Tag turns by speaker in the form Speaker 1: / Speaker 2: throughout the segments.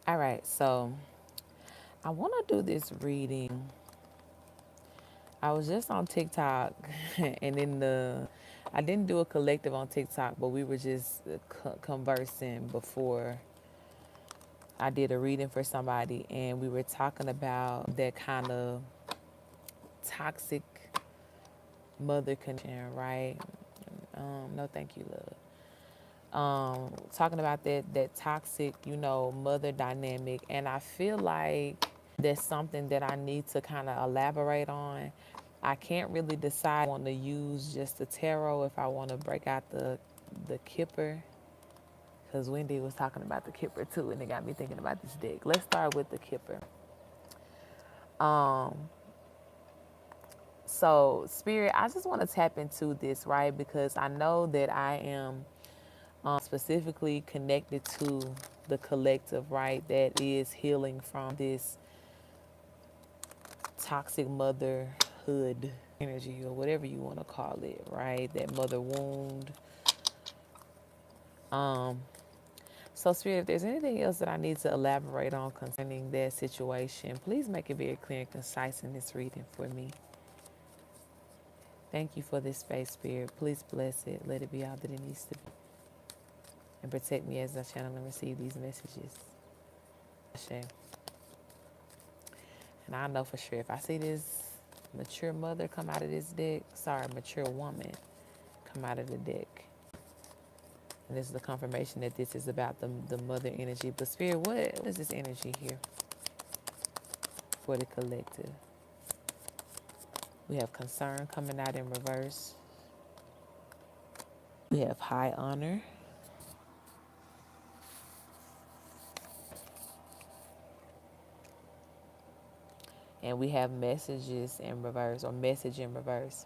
Speaker 1: All right, so I want to do this reading. I was just on TikTok, and I didn't do a collective on TikTok, but we were just conversing before I did a reading for somebody, and we were talking about that kind of toxic mother connection, right? No, thank you, love. Talking about that toxic, mother dynamic, and I feel like that's something that I need to kind of elaborate on. I can't really decide if I want to use just the tarot, if I want to break out the kipper, because Wendy was talking about the kipper too, and it got me thinking about this deck. Let's start with the kipper. So spirit, I just want to tap into this, right? Because I know that I am specifically connected to the collective, right? That is healing from this toxic motherhood energy, or whatever you want to call it, right? That mother wound. So, Spirit, if there's anything else that I need to elaborate on concerning that situation, please make it very clear and concise in this reading for me. Thank you for this space, Spirit. Please bless it. Let it be all that it needs to be. And protect me as I channel and receive these messages. Ashe. And I know for sure if I see this mature mother come out of this deck, mature woman come out of the deck. And this is the confirmation that this is about the mother energy. But Spirit, what is this energy here for the collective? We have concern coming out in reverse. We have high honor. And we have messages in reverse, or message in reverse.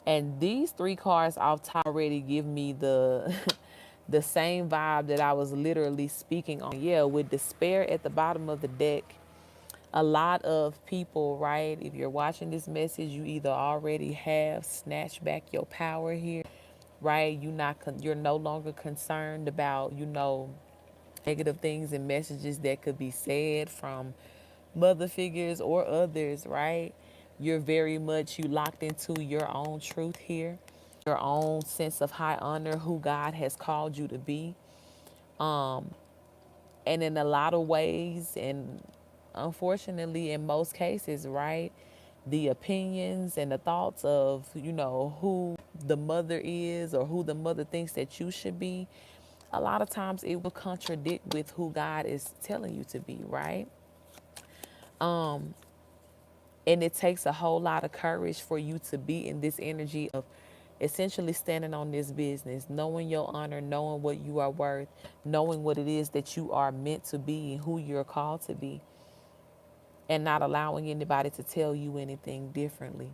Speaker 1: And these three cards off top already give me the the same vibe that I was literally speaking on. Yeah, with despair at the bottom of the deck, a lot of people, right? If you're watching this message, you either already have snatched back your power here, right? You're no longer concerned about, negative things and messages that could be said from mother figures or others, right? You're very much you locked into your own truth here, your own sense of high honor, who God has called you to be. And in a lot of ways, and unfortunately in most cases, right, the opinions and the thoughts of, who the mother is or who the mother thinks that you should be, a lot of times it will contradict with who God is telling you to be, right? And it takes a whole lot of courage for you to be in this energy of essentially standing on this business, knowing your honor, knowing what you are worth, knowing what it is that you are meant to be and who you're called to be, and not allowing anybody to tell you anything differently.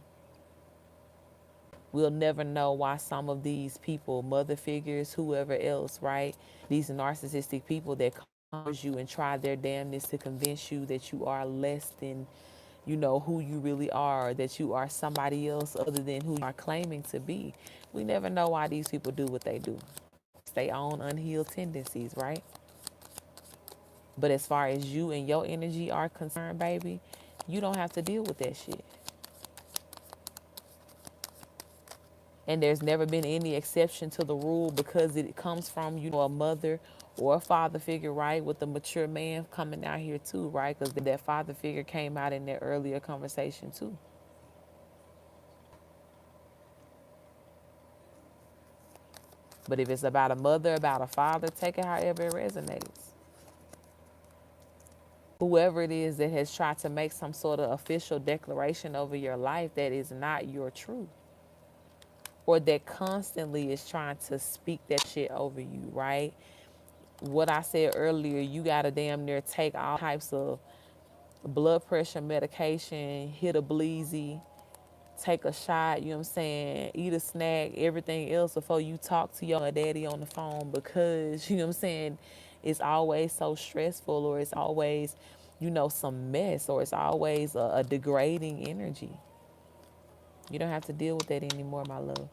Speaker 1: We'll never know why some of these people, mother figures, whoever else, right? These narcissistic people that cause you and try their damnness to convince you that you are less than, who you really are, that you are somebody else other than who you are claiming to be. We never know why these people do what they do. It's their own unhealed tendencies, right? But as far as you and your energy are concerned, baby, you don't have to deal with that shit. And there's never been any exception to the rule, because it comes from, a mother or a father figure, right? With a mature man coming out here too, right? Because that father figure came out in that earlier conversation too. But if it's about a mother, about a father, take it however it resonates. Whoever it is that has tried to make some sort of official declaration over your life that is not your truth, or that constantly is trying to speak that shit over you, right? What I said earlier, you gotta damn near take all types of blood pressure medication, hit a bleezy, take a shot, you know what I'm saying, eat a snack, everything else before you talk to your daddy on the phone, because, you know what I'm saying, it's always so stressful, or it's always, some mess, or it's always a degrading energy. You don't have to deal with that anymore, my love.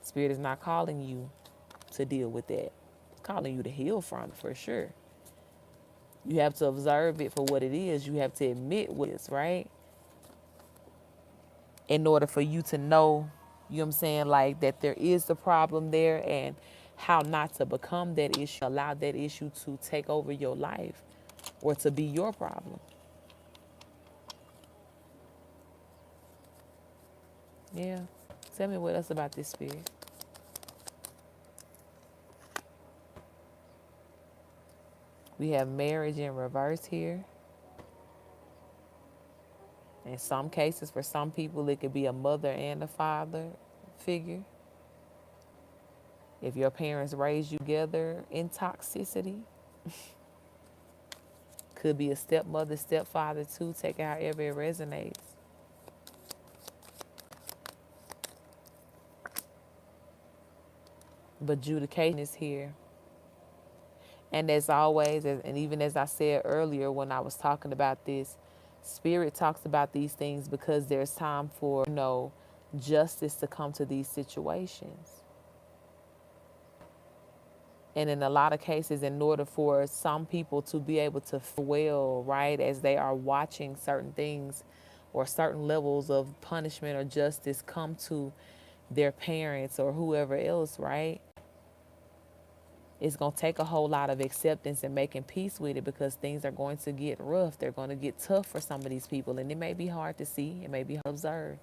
Speaker 1: Spirit is not calling you to deal with that. calling you to heal from it for sure. You have to observe it for what it is. You have to admit what it is, right? In order for you to know, you know what I'm saying, like that there is the problem there and how not to become that issue, allow that issue to take over your life or to be your problem. Yeah. Tell me what else about this spirit. We have marriage in reverse here. In some cases, for some people, it could be a mother and a father figure. If your parents raised you together in toxicity, could be a stepmother, stepfather too, take it however it resonates. But adjudication is here. And as always, and even as I said earlier when I was talking about this, Spirit talks about these things because there's time for, justice to come to these situations. And in a lot of cases, in order for some people to be able to feel well, right, as they are watching certain things or certain levels of punishment or justice come to their parents or whoever else, right? It's going to take a whole lot of acceptance and making peace with it because things are going to get rough. They're going to get tough for some of these people. And it may be hard to see. It may be hard to observe.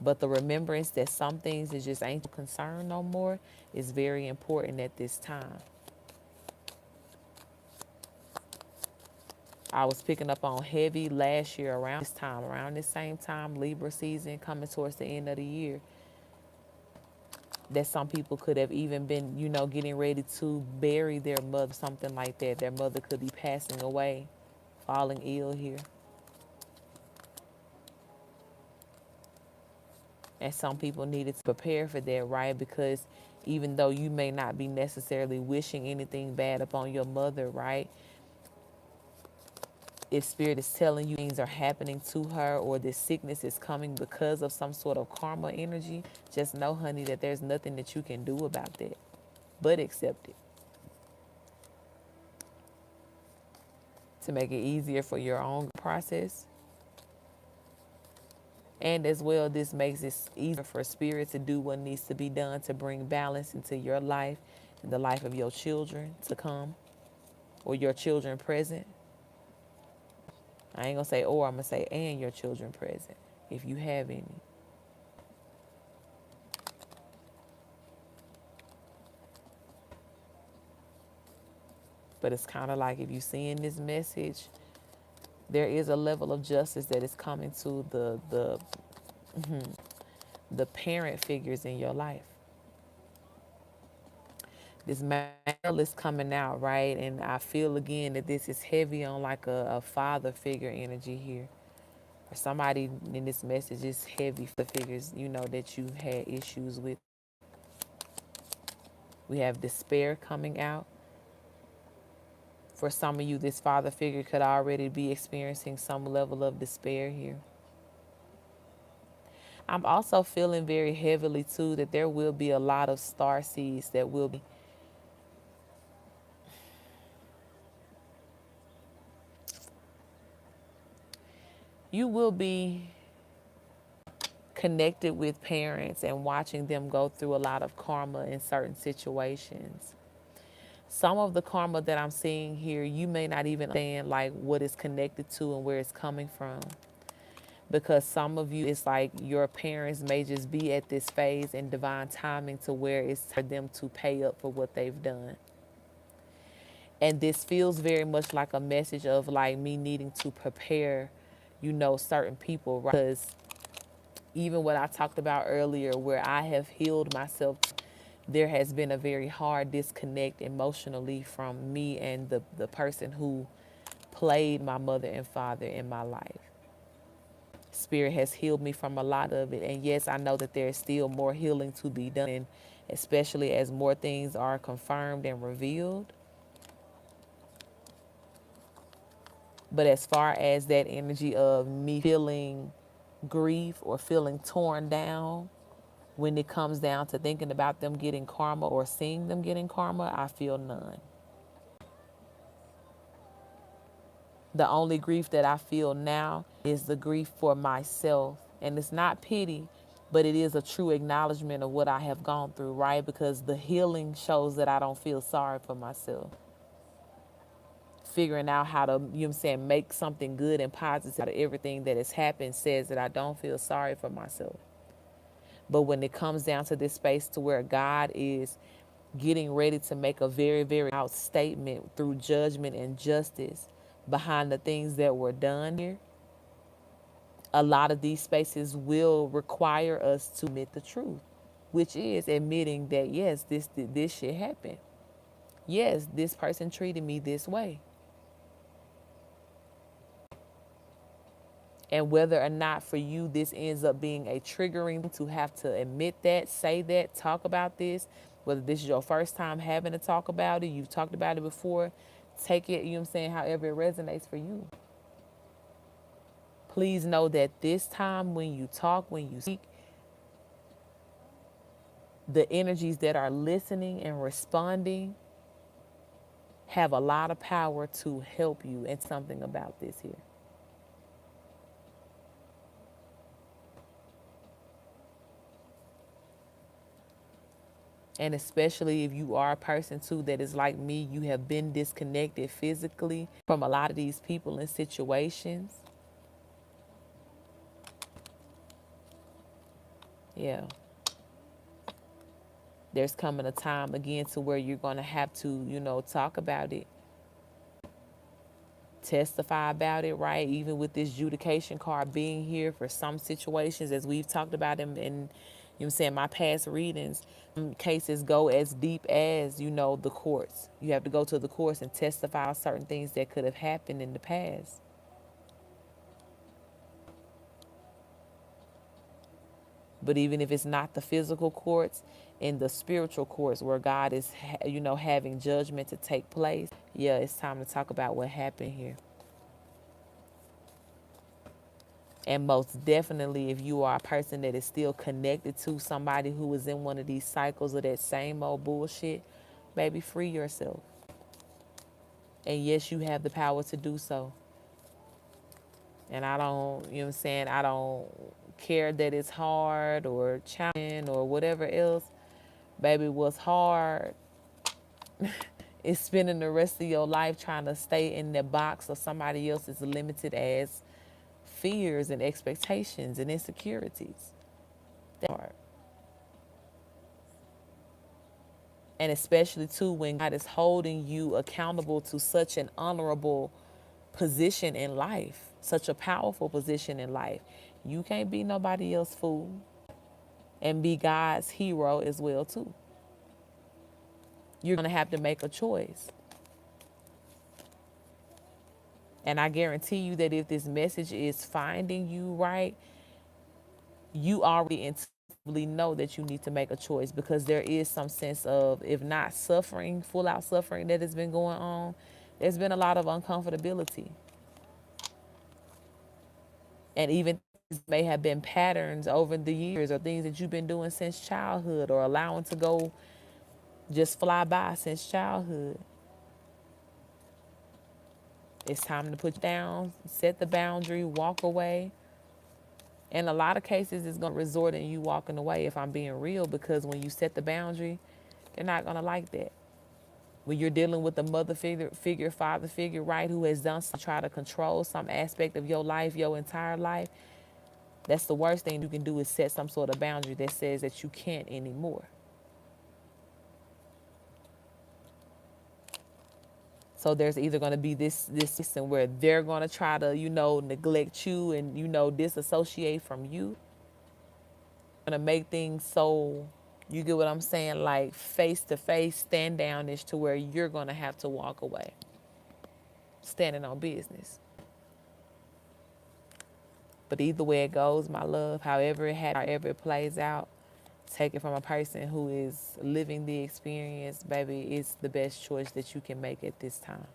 Speaker 1: But the remembrance that some things is just ain't concerned no more is very important at this time. I was picking up on heavy last year around this time, around this same time, Libra season coming towards the end of the year, that some people could have even been, getting ready to bury their mother, something like that. Their mother could be passing away, falling ill here. And some people needed to prepare for that, right? Because even though you may not be necessarily wishing anything bad upon your mother, right? If spirit is telling you things are happening to her or this sickness is coming because of some sort of karma energy, just know, honey, that there's nothing that you can do about that but accept it. To make it easier for your own process. And as well, this makes it easier for spirit to do what needs to be done to bring balance into your life and the life of your children to come or your children present. I ain't gonna say or, I'm gonna say and your children present, if you have any. But it's kind of like if you're seeing this message, there is a level of justice that is coming to the parent figures in your life. This male is coming out, right? And I feel again that this is heavy on like a father figure energy here. Or somebody in this message is heavy for figures, that you had issues with. We have despair coming out. For some of you, this father figure could already be experiencing some level of despair here. I'm also feeling very heavily too that there will be a lot of star seeds that will be you will be connected with parents and watching them go through a lot of karma in certain situations. Some of the karma that I'm seeing here, you may not even understand like what it's connected to and where it's coming from. Because some of you, it's like your parents may just be at this phase in divine timing to where it's for them to pay up for what they've done. And this feels very much like a message of like me needing to prepare, certain people, right? Because even what I talked about earlier, where I have healed myself, there has been a very hard disconnect emotionally from me and the person who played my mother and father in my life. Spirit has healed me from a lot of it. And yes, I know that there is still more healing to be done, and especially as more things are confirmed and revealed. But as far as that energy of me feeling grief or feeling torn down When it comes down to thinking about them getting karma or seeing them getting karma, I feel none. The only grief that I feel now is the grief for myself. And it's not pity, but it is a true acknowledgement of what I have gone through, right? Because the healing shows that I don't feel sorry for myself. Figuring out how to, you know what I'm saying, make something good and positive out of everything that has happened says that I don't feel sorry for myself. But when it comes down to this space to where God is getting ready to make a very, very out statement through judgment and justice behind the things that were done here, a lot of these spaces will require us to admit the truth, which is admitting that yes, this shit happened. Yes, this person treated me this way. And whether or not for you this ends up being a triggering to have to admit that, say that, talk about this, whether this is your first time having to talk about it, you've talked about it before, take it, you know what I'm saying, however it resonates for you. Please know that this time when you talk, when you speak, the energies that are listening and responding have a lot of power to help you in something about this here. And especially if you are a person too that is like me, you have been disconnected physically from a lot of these people and situations. Yeah. There's coming a time again to where you're going to have to, talk about it, testify about it, right? Even with this adjudication card being here for some situations, as we've talked about in you know what I'm saying, my past readings, cases go as deep as, the courts. You have to go to the courts and testify on certain things that could have happened in the past. But even if it's not the physical courts, in the spiritual courts where God is, having judgment to take place, yeah, it's time to talk about what happened here. And most definitely, if you are a person that is still connected to somebody who is in one of these cycles of that same old bullshit, baby, free yourself. And yes, you have the power to do so. And I don't, you know what I'm saying, I don't care that it's hard or challenging or whatever else. Baby, what's hard is spending the rest of your life trying to stay in the box of somebody else's limited as fears and expectations and insecurities. That's hard. And especially too when God is holding you accountable to such an honorable position in life, such a powerful position in life. You can't be nobody else's fool and be God's hero as well too. You're going to have to make a choice. And I guarantee you that if this message is finding you right, you already intuitively know that you need to make a choice, because there is some sense of, if not suffering, full out suffering that has been going on, there's been a lot of uncomfortability. And even may have been patterns over the years or things that you've been doing since childhood or allowing to go just fly by since childhood. It's time to put down, set the boundary, walk away. In a lot of cases, it's going to resort in you walking away, if I'm being real, because when you set the boundary, they're not going to like that. When you're dealing with a mother figure, father figure, right, who has done to try to control some aspect of your life, your entire life, that's the worst thing you can do, is set some sort of boundary that says that you can't anymore. So there's either going to be this system where they're going to try to, neglect you and, disassociate from you. Going to make things so, you get what I'm saying, like face to face, stand down-ish, to where you're going to have to walk away, standing on business. But either way it goes, my love, however it plays out, take it from a person who is living the experience, baby, it's the best choice that you can make at this time.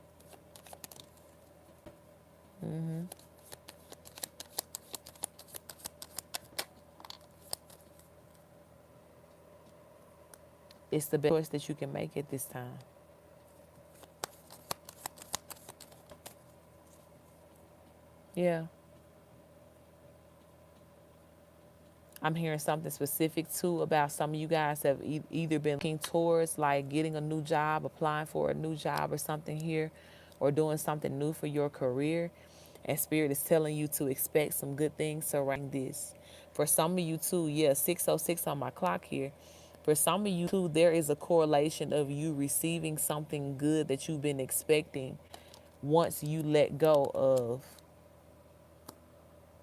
Speaker 1: Mm-hmm. It's the best choice that you can make at this time. Yeah. I'm hearing something specific too about some of you guys have either been looking towards like getting a new job, applying for a new job or something here, or doing something new for your career. And Spirit is telling you to expect some good things surrounding this. For some of you too, yeah, 6:06 on my clock here. For some of you too, there is a correlation of you receiving something good that you've been expecting once you let go of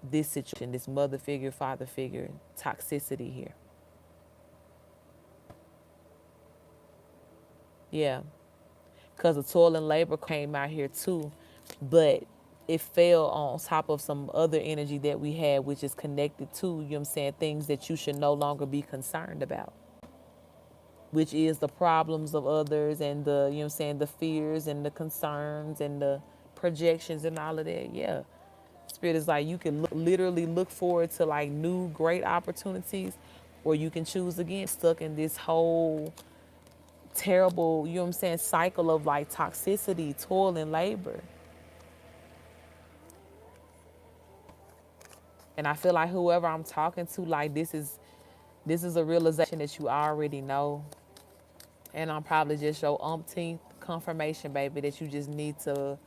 Speaker 1: this situation, this mother figure, father figure, toxicity here. Yeah, because the toil and labor came out here too, but it fell on top of some other energy that we had, which is connected to, you know what I'm saying, things that you should no longer be concerned about, which is the problems of others and the, you know what I'm saying, the fears and the concerns and the projections and all of that. Yeah. Spirit is like you can literally look forward to like new great opportunities, or you can choose again stuck in this whole terrible, you know what I'm saying, cycle of like toxicity, toil, and labor. And I feel like whoever I'm talking to, like this is a realization that you already know. And I'm probably just your umpteenth confirmation, baby, that you just need to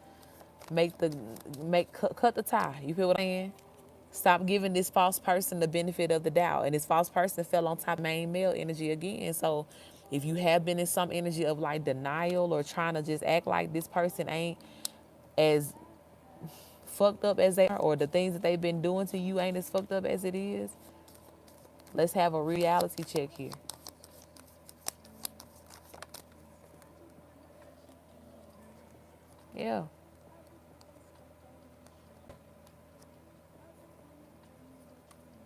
Speaker 1: cut the tie. You feel what I'm saying? Stop giving this false person the benefit of the doubt. And this false person fell on top of main male energy again. So if you have been in some energy of like denial or trying to just act like this person ain't as fucked up as they are, or the things that they've been doing to you ain't as fucked up as it is, let's have a reality check here. Yeah.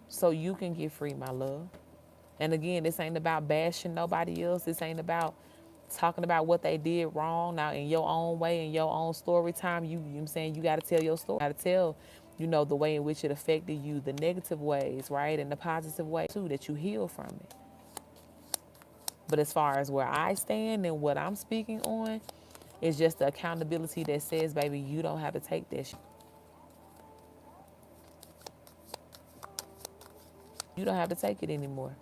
Speaker 1: So you can get free, my love. And again, this ain't about bashing nobody else. This ain't about talking about what they did wrong. Now, in your own way, in your own story time, you know what I'm saying, you got to tell your story. You got to tell, the way in which it affected you, the negative ways, right? And the positive way, too, that you heal from it. But as far as where I stand and what I'm speaking on, it's just the accountability that says, baby, you don't have to take this. You don't have to take it anymore.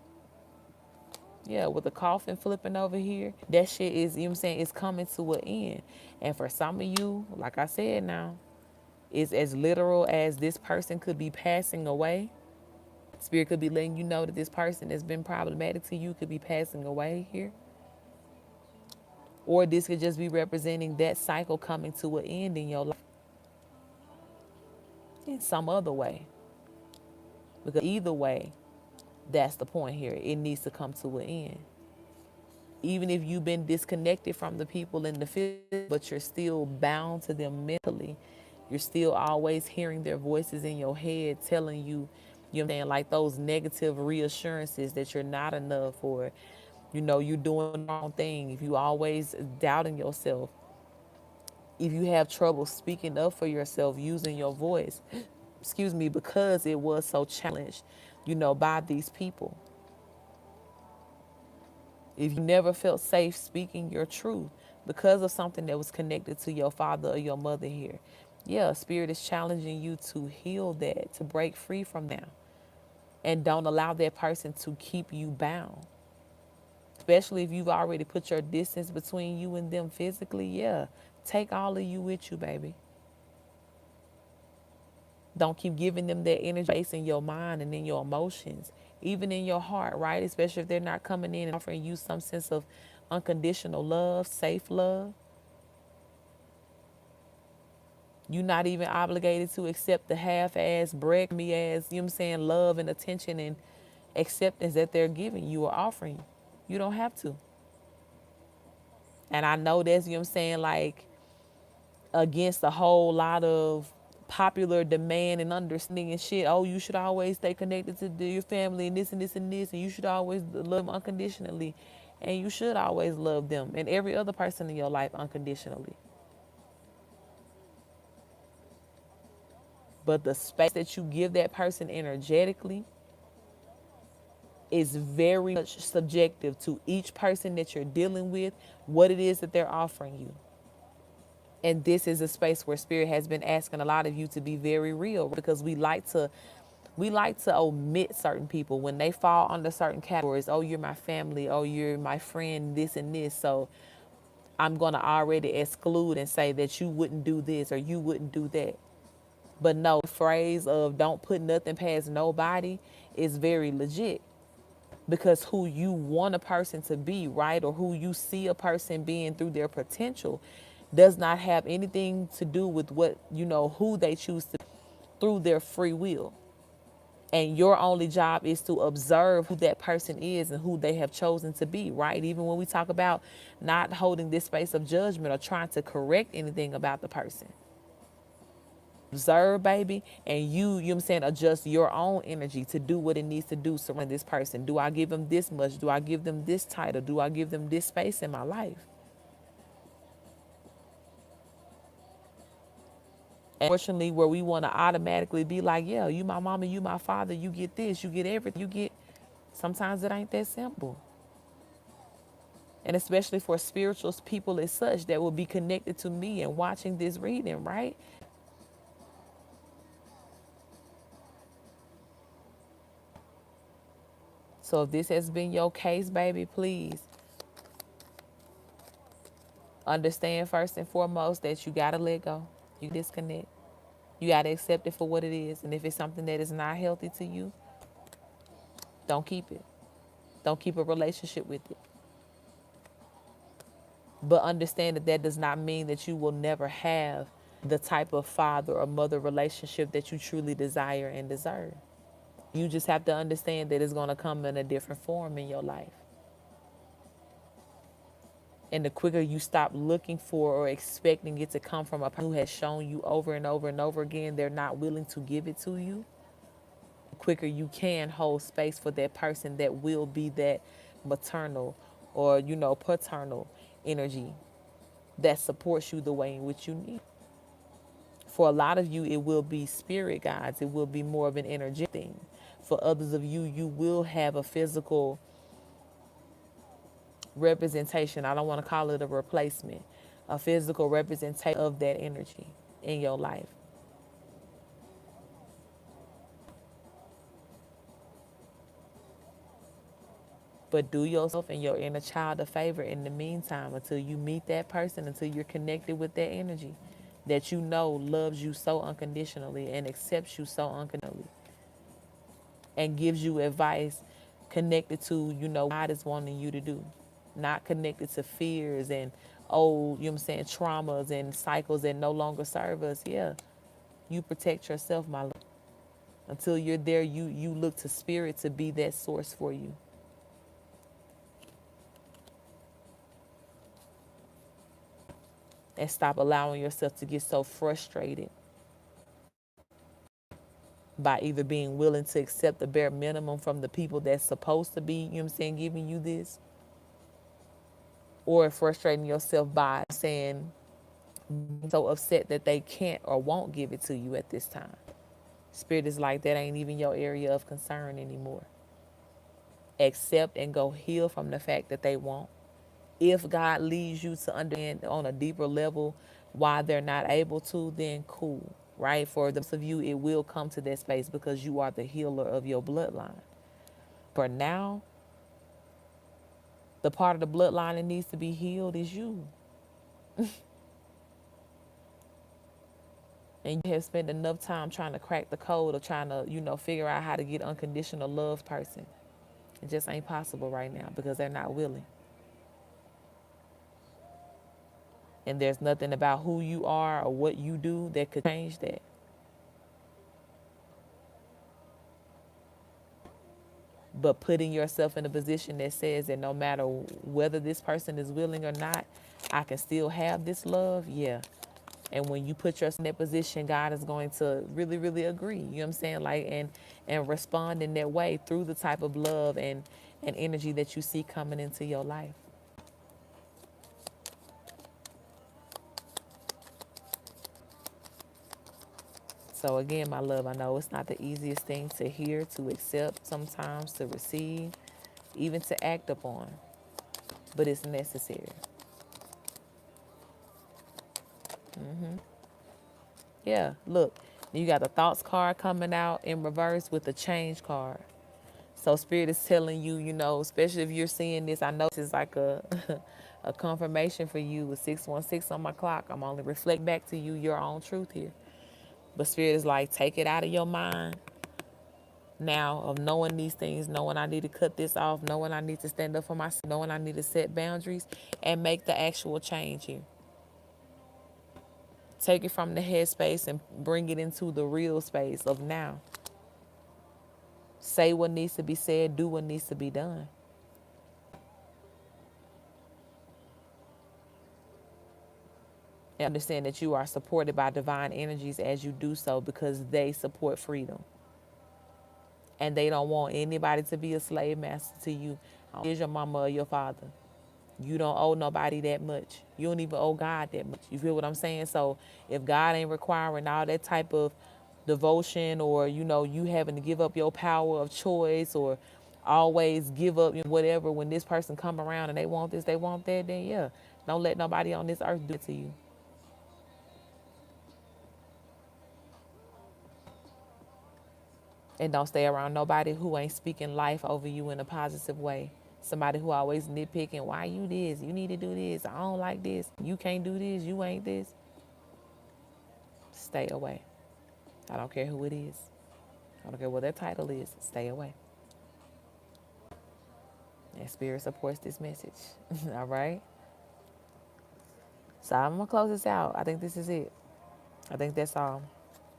Speaker 1: Yeah, with the coffin flipping over here, that shit is, you know what I'm saying, it's coming to an end. And for some of you, like I said now, it's as literal as this person could be passing away. Spirit could be letting you know that this person that's been problematic to you could be passing away here. Or this could just be representing that cycle coming to an end in your life in some other way. Because either way, that's the point here. It needs to come to an end. Even if you've been disconnected from the people in the field, but you're still bound to them mentally, you're still always hearing their voices in your head telling you, you know what I'm saying, like those negative reassurances that you're not enough, or, you're doing the wrong thing. If you always doubting yourself, if you have trouble speaking up for yourself, using your voice, excuse me, because it was so challenged, by these people. If you never felt safe speaking your truth because of something that was connected to your father or your mother here, yeah, Spirit is challenging you to heal that, to break free from that. And don't allow that person to keep you bound. Especially if you've already put your distance between you and them physically, yeah. Take all of you with you, baby. Don't keep giving them that energy space in your mind and in your emotions, even in your heart, right? Especially if they're not coming in and offering you some sense of unconditional love, safe love. You're not even obligated to accept the half-ass, break me ass, you know what I'm saying, love and attention and acceptance that they're giving you or offering you. You don't have to. And I know that's, you know what I'm saying, like against a whole lot of popular demand and understanding and shit. Oh, you should always stay connected to your family and this and this and this, and you should always love them unconditionally. And you should always love them and every other person in your life unconditionally. But the space that you give that person energetically, is very much subjective to each person that you're dealing with, what it is that they're offering you. And this is a space where spirit has been asking a lot of you to be very real, because we like to omit certain people when they fall under certain categories. Oh, you're my family. Oh, you're my friend, this and this. So I'm going to already exclude and say that you wouldn't do this or you wouldn't do that. But no, the phrase of don't put nothing past nobody is very legit, because who you want a person to be, right? Or who you see a person being through their potential does not have anything to do with what, who they choose to through their free will. And your only job is to observe who that person is and who they have chosen to be, right? Even when we talk about not holding this space of judgment or trying to correct anything about the person. Observe, baby, and you know what I'm saying, adjust your own energy to do what it needs to do surrounding this person. Do I give them this much? Do I give them this title? Do I give them this space in my life? Unfortunately, where we want to automatically be like, yeah, you my mama, you my father, you get this, you get everything, you get. Sometimes it ain't that simple. And especially for spiritual people as such that will be connected to me and watching this reading, right? So if this has been your case, baby, please understand first and foremost that you got to let go. You disconnect. You got to accept it for what it is. And if it's something that is not healthy to you, don't keep it. Don't keep a relationship with it. But understand that that does not mean that you will never have the type of father or mother relationship that you truly desire and deserve. You just have to understand that it's going to come in a different form in your life. And the quicker you stop looking for or expecting it to come from a person who has shown you over and over and over again they're not willing to give it to you, the quicker you can hold space for that person that will be that maternal or, paternal energy that supports you the way in which you need. For a lot of you, it will be spirit guides. It will be more of an energetic thing. For others of you, you will have a physical representation. I don't want to call it a replacement, a physical representation of that energy in your life. But do yourself and your inner child a favor in the meantime until you meet that person, until you're connected with that energy that you know loves you so unconditionally and accepts you so unconditionally and gives you advice connected to, God is wanting you to do, not connected to fears and old, traumas and cycles that no longer serve us. Yeah, you protect yourself, my love. Until you're there, you look to spirit to be that source for you. And stop allowing yourself to get so frustrated by either being willing to accept the bare minimum from the people that's supposed to be, giving you this, or frustrating yourself by saying, so upset that they can't or won't give it to you at this time. Spirit is like, that ain't even your area of concern anymore. Accept and go heal from the fact that they won't. If God leads you to understand on a deeper level why they're not able to, then cool, right? For those of you, it will come to that space because you are the healer of your bloodline. For now, the part of the bloodline that needs to be healed is you. And you have spent enough time trying to crack the code or trying to, figure out how to get unconditional love person. It just ain't possible right now because they're not willing. And there's nothing about who you are or what you do that could change that. But putting yourself in a position that says that no matter whether this person is willing or not, I can still have this love, yeah. And when you put yourself in that position, God is going to really, really agree. You know what I'm saying? Like, and respond in that way through the type of love and energy that you see coming into your life. So again, my love, I know it's not the easiest thing to hear, to accept, sometimes to receive. even to act upon, but it's necessary. Yeah, look, you got the thoughts card coming out in reverse with the change card. So Spirit is telling you, you know, especially if you're seeing this, I know this is like a a confirmation for you with 616 on my clock. I'm only reflecting back to you your own truth here. But Spirit is like, take it out of your mind now of knowing these things, knowing I need to cut this off, knowing I need to stand up for myself, knowing I need to set boundaries and make the actual change here. Take it from the head space and bring it into the real space of now. Say what needs to be said, do what needs to be done. And understand that you are supported by divine energies as you do so because they support freedom. And they don't want anybody to be a slave master to you. Is your mama or your father. You don't owe nobody that much. You don't even owe God that much. You feel what I'm saying? So if God ain't requiring all that type of devotion, or, you know, you having to give up your power of choice, or always give up whatever when this person come around and they want this, they want that, then yeah, don't let nobody on this earth do it to you. And don't stay around nobody who ain't speaking life over you in a positive way. Somebody who always nitpicking, why you this? You need to do this. I don't like this. You can't do this. You ain't this. Stay away. I don't care who it is. I don't care what their title is. Stay away. And Spirit supports this message. All right? So I'm going to close this out. I think this is it. I think that's all.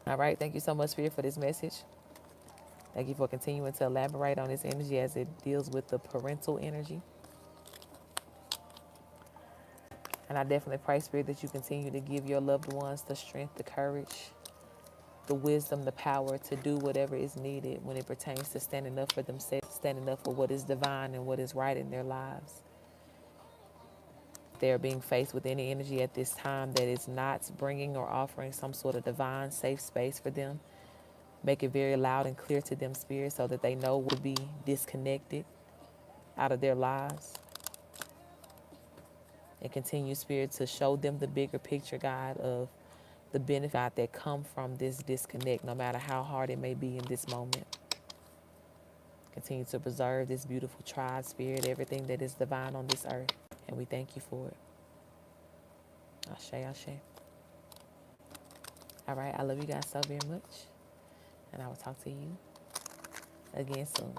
Speaker 1: All right? Thank you so much, Spirit, for this message. Thank you for continuing to elaborate on this energy as it deals with the parental energy. And I definitely pray, Spirit, that you continue to give your loved ones the strength, the courage, the wisdom, the power to do whatever is needed when it pertains to standing up for themselves, standing up for what is divine and what is right in their lives. They're being faced with any energy at this time that is not bringing or offering some sort of divine, safe space for them. Make it very loud and clear to them, Spirit, so that they know will be disconnected out of their lives. And continue, Spirit, to show them the bigger picture, God, of the benefit that come from this disconnect, no matter how hard it may be in this moment. Continue to preserve this beautiful tribe, Spirit, everything that is divine on this earth. And we thank you for it. Ashe, ashe. All right, I love you guys so very much. And I will talk to you again soon.